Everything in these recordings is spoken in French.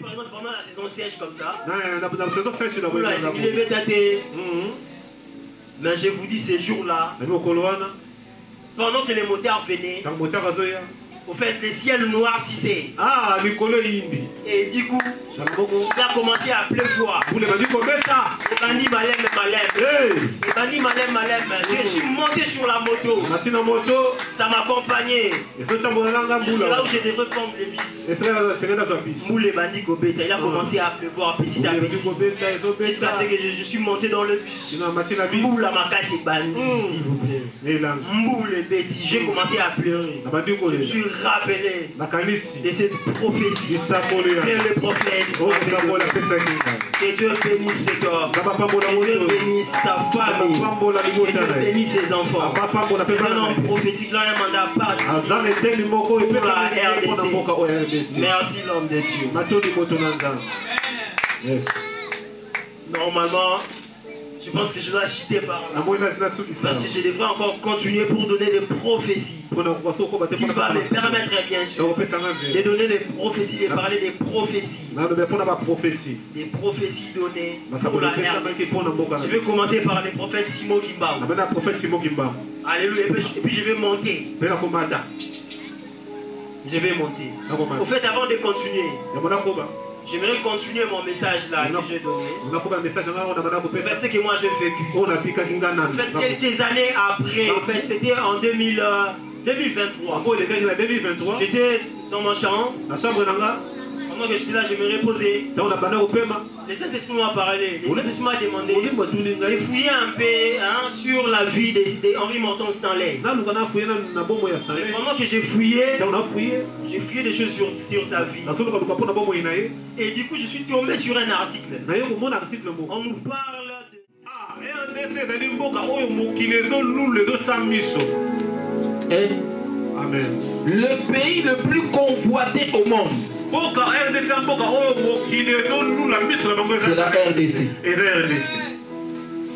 Par exemple, pendant la saison sèche comme ça, il il est daté. Mais je vous dis, ces jours-là, pendant que les motards venaient, au fait, le ciel noircissait. Et du coup, il a commencé à pleuvoir. Et Bani Malem. Je suis monté sur la moto. Ça m'accompagnait. C'est là où je devrais prendre les vis. Moule Bani Gobeta. Il a commencé à pleuvoir petit à petit. Jusqu'à ce que je suis monté dans le bus. Moule à ma cache et Bani, s'il vous plaît. Moule Betty. J'ai commencé à pleurer. Je suis rappelé de cette prophétie. Que le prophète. Que Dieu bénisse cet homme. Que Dieu bénisse sa famille. Que Dieu bénisse ses enfants. C'est un homme prophétique, là, un mandat pas pour la RDC. Merci l'homme de Dieu. Normalement, je pense que je dois chuter par là. Parce que je devrais encore continuer pour donner des prophéties. S'il va me permettre, bien sûr, de donner des prophéties, de parler des prophéties. Des prophéties données pour la RDC. Je vais commencer par les prophètes Simo Kimba. Alléluia. Et puis je vais monter. Je vais monter. Au fait, avant de continuer, j'aimerais continuer mon message là que j'ai donné. En fait, c'est que moi j'ai vécu. En fait, quelques années après, en fait, c'était en 2023. J'étais dans ma chambre. Pendant que je suis là, je me reposais. Le Saint-Esprit m'a parlé. Le Saint-Esprit m'a demandé de fouiller un peu sur la vie d'Henri Morton Stanley. Pendant que j'ai fouillé des choses sur sa vie. Et du coup, je suis tombé sur un article. On nous parle de... Amen. Le pays le plus convoité au monde. C'est la RDC.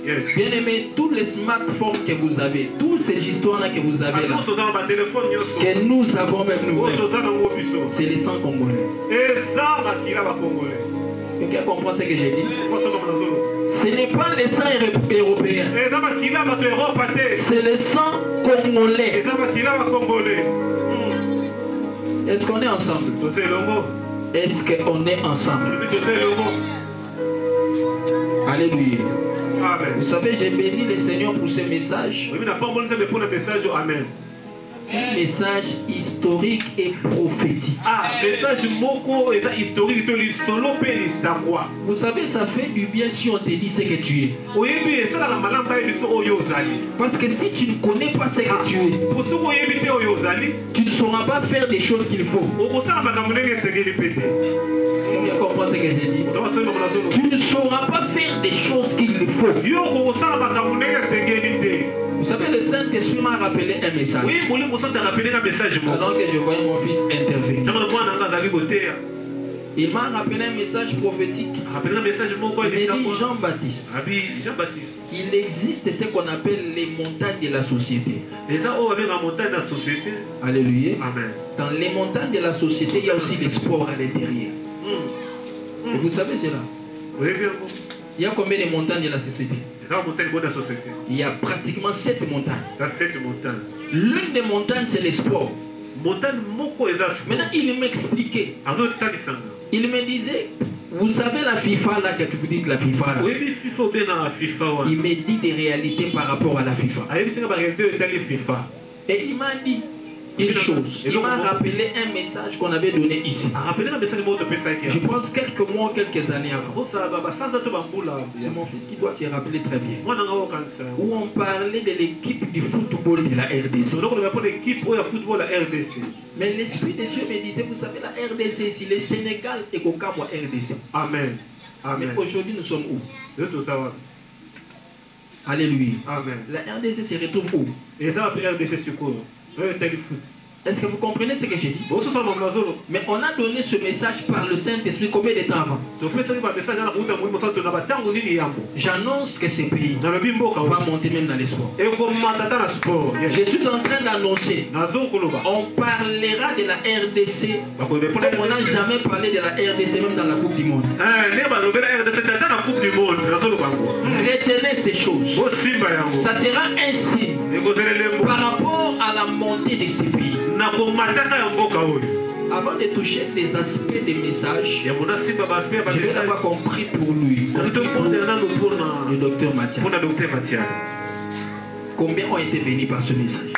Yes. Bien aimé, tous les smartphones que vous avez, toutes ces histoires-là que vous avez là, que nous avons même nous-mêmes, c'est les 100 Congolais. Quelqu'un comprend ce que j'ai dit? Ce n'est pas les 100 Européens. C'est les 100 Congolais. Est-ce qu'on est ensemble? Est-ce qu'on est ensemble? Alléluia. Amen. Vous savez, j'ai béni le Seigneur pour ce message. Amen. Un message historique et prophétique. Message moko est historique de l'isolo pe l'isakwa. Vous savez, ça fait du bien si on te dit ce que tu es. Parce que si tu ne connais pas ce que tu es, tu ne sauras pas faire des choses qu'il faut. Tu comprends ce que j'ai dit? Tu ne sauras pas faire des choses qu'il faut. Vous savez, le Saint-Esprit m'a rappelé un message. Alors que je voyais mon fils intervenir. Il m'a rappelé un message prophétique. Il dit Jean-Baptiste. Il existe ce qu'on appelle les montagnes de la société. Alléluia. Amen. Dans les montagnes de la société, il y a aussi les sports à l'intérieur. Et vous savez cela? Il y a combien de montagnes de la société? Il y a pratiquement 7 montagnes. L'une des montagnes, c'est les sports. Maintenant, il m'expliquait. Il me disait, vous savez la FIFA là, que vous dites la FIFA là. Il me dit des réalités par rapport à la FIFA. Et il m'a dit une chose. Il m'a rappelé un message qu'on avait donné ici. Je pense quelques mois, quelques années avant. C'est mon fils qui doit s'y rappeler très bien. Où on parlait de l'équipe du football de la RDC. Mais l'Esprit de Dieu me disait, vous savez, la RDC ici, le Sénégal est au Cameroun RDC. Amen. Mais aujourd'hui, nous sommes où? Alléluia. Amen. La RDC se retrouve où? Est-ce que vous comprenez ce que j'ai dit? Mais on a donné ce message par le Saint-Esprit combien de temps avant? J'annonce que ce pays va monter même dans les sports. Je suis en train d'annoncer, on parlera de la RDC comme on n'a jamais parlé de la RDC même dans la Coupe du Monde. Retenez ces choses. Ça sera un signe par rapport à la montée de ces pays. Avant de toucher ces aspects des messages, je vais d'avoir compris pour lui, le docteur Mathias. Combien ont été bénis par ce message?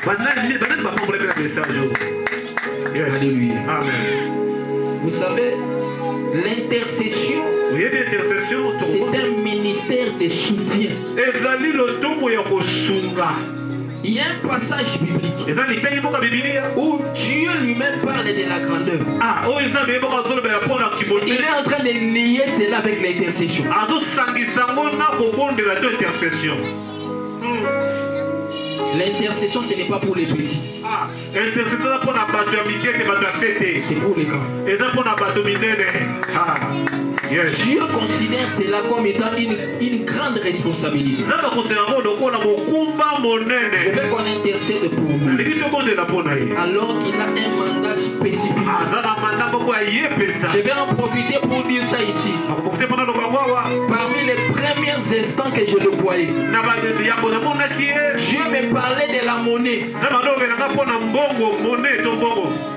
Alléluia. Amen. Vous savez, l'intercession, c'est un ministère de soutien. Il y a un passage biblique où Dieu lui-même parle de la grandeur. Il est en train de lier cela avec l'intercession. L'intercession, ce n'est pas pour les petits. C'est pour les grands. Dieu considère cela comme étant une grande responsabilité. Je veux qu'on intercède pour nous. Alors qu'il a un mandat spécifique. Je vais en profiter pour dire ça ici. Parmi les premiers instants que je le voyais, Dieu me parlait de la monnaie.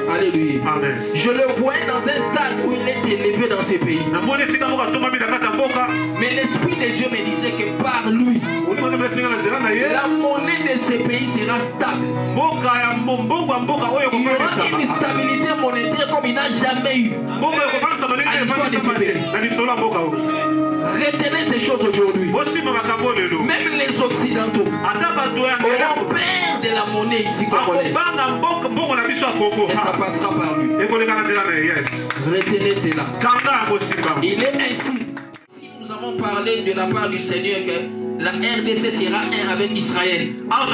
Alléluia. Amen. Je le voyais dans un stade où il est élevé dans ce pays. Mais l'Esprit de Dieu me disait que par lui, la monnaie de ce pays sera stable. Il y aura une stabilité monétaire comme il n'a jamais eu à l'histoire de ce pays. Retenez ces choses aujourd'hui. Même les Occidentaux auront peur de la monnaie ici congolaise. Et ça passera par lui. Retenez cela. Il est ainsi. Si nous avons parlé de la part du Seigneur que la RDC sera un avec Israël. Avant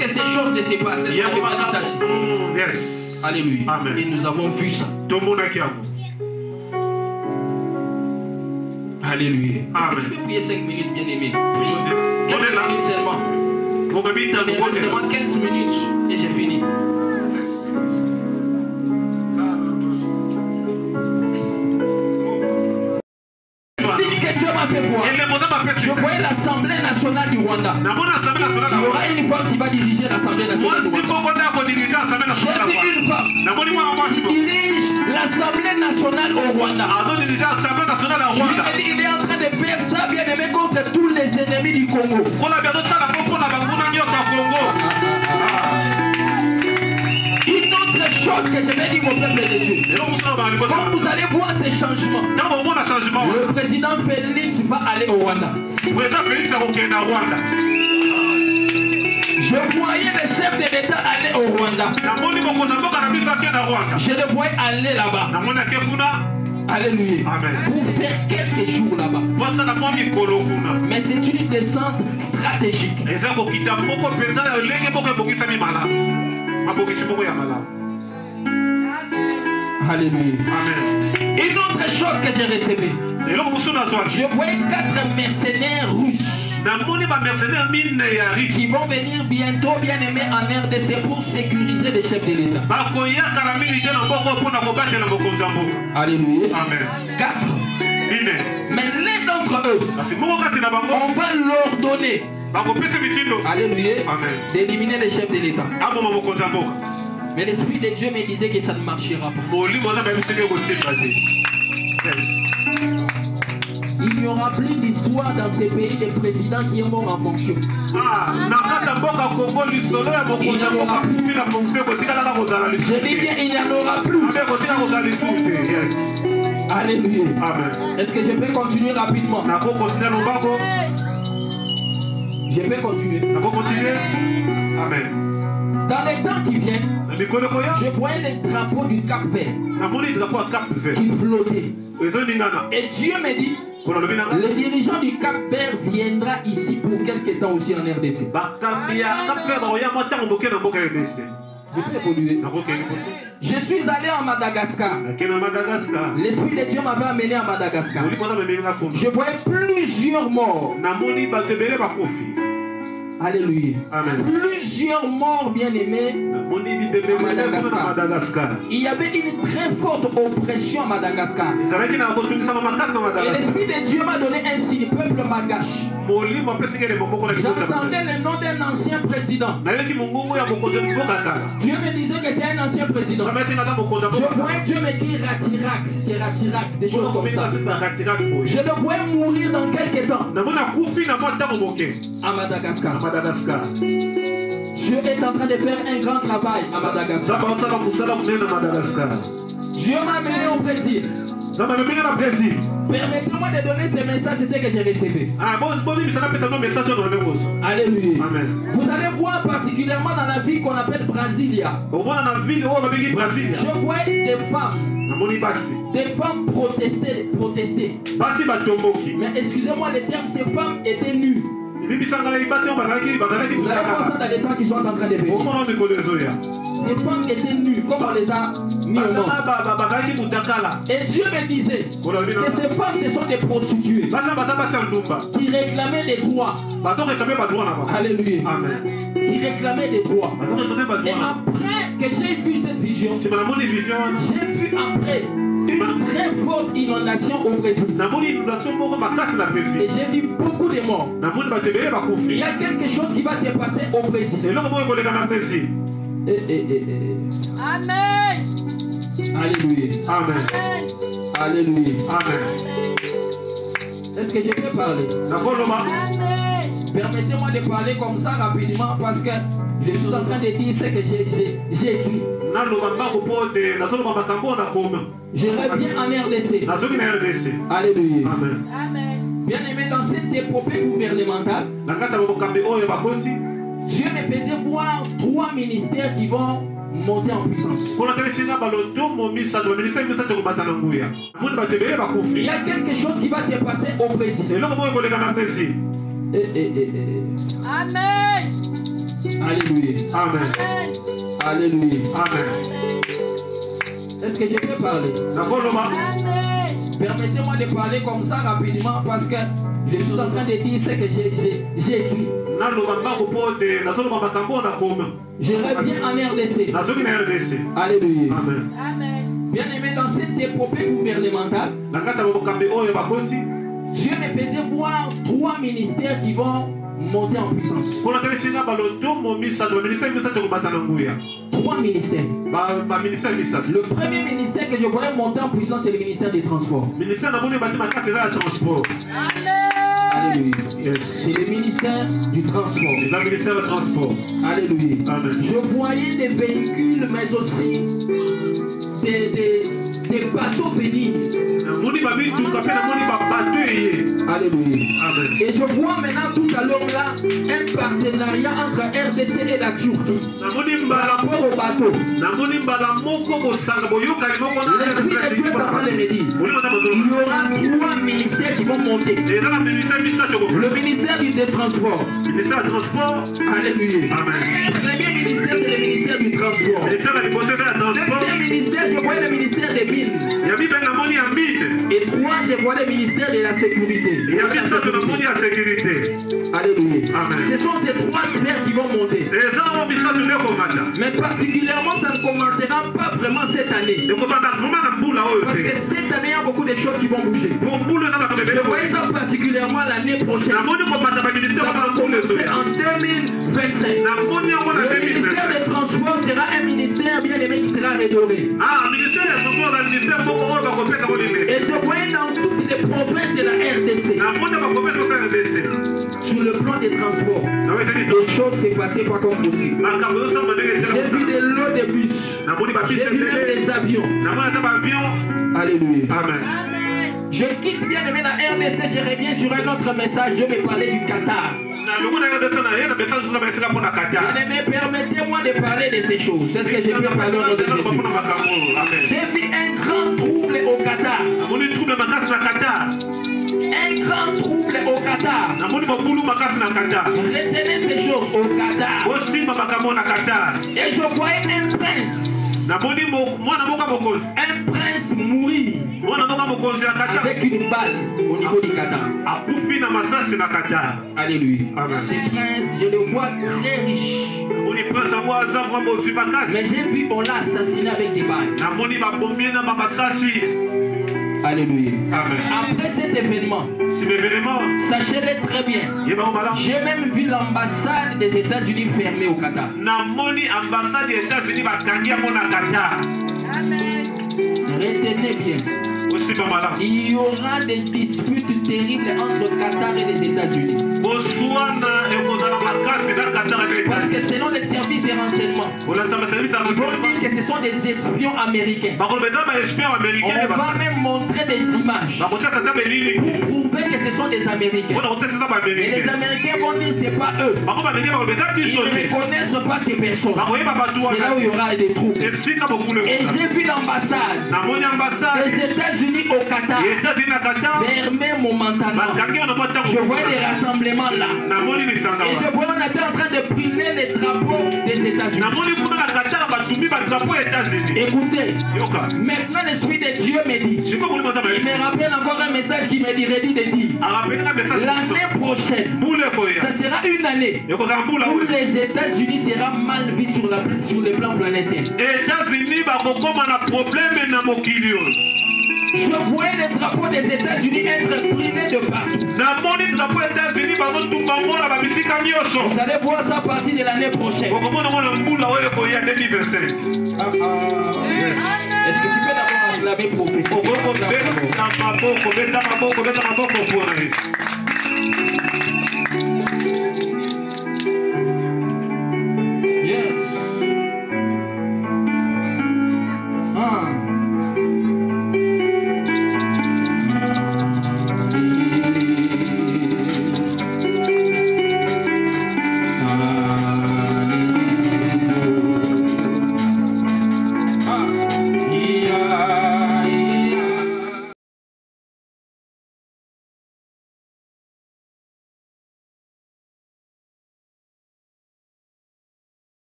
que ces choses ne se passent, c'est ce que Alléluia. Amen. Et nous avons vu ça. Alléluia. Amen. Je vais prier 5 minutes, bien aimé. Priez. 15 minutes seulement. Seulement 15 minutes et j'ai fini. Je voyais l'Assemblée nationale du Rwanda. Il y aura une femme qui va diriger l'Assemblée nationale du Rwanda. J'ai vu une femme qui dirige l'Assemblée nationale au Rwanda. Il est en train de faire ça bien aimé contre tous les ennemis du Congo. Une autre chose que je vais dire au peuple de Dieu. Quand vous allez voir ces changements, le président Félix va aller au Rwanda. Je voyais le chef de l'État aller au Rwanda. Je le voyais aller là-bas. Alléluia. Amen. Pour faire quelques jours là-bas. Mais c'est une descente stratégique. Alléluia. Amen. Une autre chose que j'ai recevue. Je voyais 4 mercenaires russes qui vont venir bientôt, bien aimés, en RDC pour sécuriser les chefs de l'État. Alléluia. Amen. 4. Mais l'un d'entre eux, on va l'ordonner, alléluia, d'éliminer les chefs de l'État. Mais l'Esprit de Dieu me disait que ça ne marchera pas. Il n'y aura plus d'histoire dans ces pays de présidents qui est mort en fonction. Je dis bien, il n'y en aura plus. Alléluia. Est-ce que je peux continuer rapidement? Je peux continuer. Amen. Dans les temps qui viennent, je voyais les drapeaux du Cap Vert qui flottaient. Et Dieu me dit, Le dirigeant du Cap Vert viendra ici pour quelque temps aussi en RDC. Je suis allé en Madagascar. L'Esprit de Dieu m'avait amené à Madagascar. Je voyais plusieurs morts. Alléluia. Amen. Plusieurs morts bien-aimés à Madagascar. Il y avait une très forte oppression à Madagascar. Et l'Esprit de Dieu m'a donné un signe, peuple magache. J'entendais le nom d'un ancien président. Dieu me disait que c'est un ancien président. Je voyais Dieu me dire Ratirac, c'est Ratirac, des choses comme ça. Je le voyais mourir dans quelques temps. À Madagascar. Dieu est en train de faire un grand travail à Madagascar. Dieu m'a amené au Brésil. Permettez-moi de donner ce message, c'était que j'ai recevé. Alléluia. Amen. Vous allez voir particulièrement dans la ville qu'on appelle Brasilia. Je vois des femmes protester. Mais excusez-moi, le terme, ces femmes étaient nues. Vous allez voir ça dans les temps qui sont en train de venir. Ces femmes étaient nues, comme on les a mis au monde. Et Dieu me disait que ces femmes, ce sont des prostituées qui réclamaient des droits. Alléluia. Amen. Qui réclamaient des droits. Et après que j'ai vu cette vision, j'ai vu après une très forte inondation au Brésil. Et j'ai vu beaucoup de morts. Il y a quelque chose qui va se passer au Brésil. Amen. Alléluia. Amen. Alléluia. Amen. Est-ce que je peux parler? Permettez-moi de parler comme ça rapidement parce que je suis en train de dire ce que j'ai écrit. Je reviens en RDC. Alléluia. Amen. Bien aimé, dans cette épopée gouvernementale, Dieu me faisait voir 3 ministères qui vont monter en puissance. Il y a quelque chose qui va se passer au Brésil. Amen. Alléluia. Amen. Alléluia. Amen. Est-ce que je peux parler? Permettez-moi de parler comme ça rapidement parce que je suis en train de dire ce que j'ai écrit. Je reviens en RDC. Alléluia. Amen. Bien aimé, dans cette épopée gouvernementale, Dieu me faisait voir 3 ministères qui vont monter en puissance. 3 ministères. Le premier ministère que je voyais monter en puissance, c'est le ministère des Transports. Alléluia. C'est le ministère du transport. Alléluia. Je voyais des véhicules, mais aussi des bateaux bénis. Alléluia. Et je vois maintenant tout à l'heure là un partenariat entre RDC et la Turquie par rapport au bateau. L'Esprit de Dieu est en train de me dire il y aura 3 ministères qui vont monter. Le ministère des Transports. Alléluia. Le premier ministère, c'est le ministère du Transport. Le deuxième ministère, je vois le ministère des Mines. Et 3, je vois le ministère de la Sécurité. Alléluia. Ce sont ces 3 sphères qui vont monter. Mais particulièrement, ça ne commencera pas vraiment cette année. Parce que cette année, il y a beaucoup de choses qui vont bouger. Je vois ça particulièrement l'année prochaine. Ça va commencer en 2025. Le ministère des Transports sera un ministère bien aimé qui sera redoré. Et je voyais dans toutes les provinces de la RDC, sur le plan des transports, les choses s'est passées pas comme possible. J'ai vu des lots de bus, j'ai vu même des avions. Alléluia. Amen. Je quitte bien aimé la RDC, je reviens sur un autre message, je vais parler du Qatar. Bien aimé, permettez-moi de parler de ces choses. C'est ce que j'ai pu parler au nom de Jésus. J'ai vu un grand trouble au Qatar. un grand trouble au Qatar. Retenez ces choses au Qatar. Et je voyais un prince. Un prince mourir avec une balle au niveau du Qatar. Alléluia. Ce prince, je le vois très riche. Mais j'ai vu on l'a assassiné avec des balles. Alléluia. Après cet événement, sachez-le très bien, j'ai même vu l'ambassade des États-Unis fermée au Qatar. Retenez bien. Il y aura des disputes terribles entre le Qatar et les États-Unis. Parce que selon les services de renseignement, ils vont dire que ce sont des espions américains. On va même montrer des images pour prouver que ce sont des Américains. Et les Américains vont dire que ce n'est pas eux. Ils ne reconnaissent pas ces personnes. C'est là où il y aura des troupes. Et j'ai vu l'ambassade des États-Unis au Qatar fermée momentanément. Je vois des rassemblements là. Et je vois qu'on était en train de brûler les drapeaux des États-Unis. Écoutez, maintenant l'Esprit de Dieu me dit, il me rappelle encore un message qui me dirait de dire, l'année prochaine, ça sera une année où les États-Unis seront mal vus sur le plan planétaire. Je voyais les drapeaux des États-Unis être primés de partout. Vous allez voir ça à partir de l'année prochaine. Est-ce que tu peux d'abord acclamer prophétiquement?